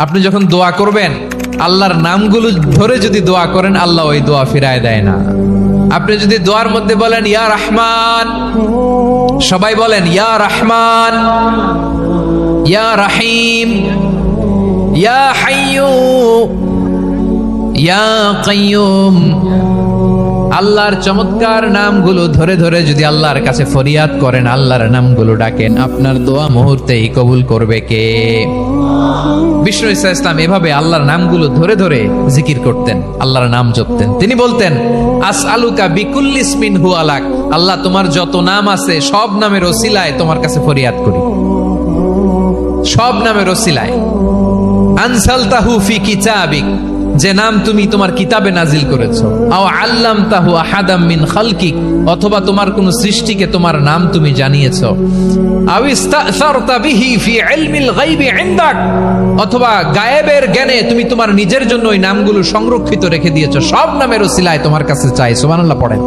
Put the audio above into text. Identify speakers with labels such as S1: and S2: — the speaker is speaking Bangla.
S1: আপনি যখন দোয়া করবেন, আল্লাহর নামগুলো ধরে যদি দোয়া করেন, আল্লাহ ওই দোয়া ফিরায় দেয় না। আপনি যদি দোয়ার মধ্যে বলেন ইয়া রহমান, সবাই বলেন ইয়া রহমান, ইয়া রহিম, ইয়া হাইয়্যু, ইয়া কাইয়্যুম, আল্লাহর চমৎকার নামগুলো ধরে ধরে যদি আল্লাহর কাছে ফরিয়াদ করেন, আল্লাহর নামগুলো ডাকেন, আপনার দোয়া মুহূর্তেই কবুল করবে কে? বিষ্ণু ঈসা ইসলাম এভাবে আল্লাহর নামগুলো ধরে ধরে জিকির করতেন, আল্লাহর নাম জপতেন। তিনি বলতেন আসআলুকা বিকুল্লি ইসমিন হুয়া লাক, আল্লাহ তোমার যত নাম আছে সব নামের ওসিলায় তোমার কাছে ফরিয়াদ করি, সব নামের ওসিলায়। আনসালতাহু ফি কিতাবিক, যে নাম তুমি তোমার কিতাবে নাজিল করেছো, আও আল্লামতাহু আহাদাম মিন খালকিক, অথবা তোমার কোন সৃষ্টিকে তোমার নাম তুমি জানিয়েছো, আও ইস্তাসারতা বিহি ফি ইলমিল গায়বি ইনদাক, অথবা গায়েবের জ্ঞানে তুমি তোমার নিজের জন্য ওই নামগুলো সংরক্ষিত রেখে দিয়েছো। সব নামের ওসিলায় তোমার কাছে চাই। সুবহানাল্লাহ পড়েন।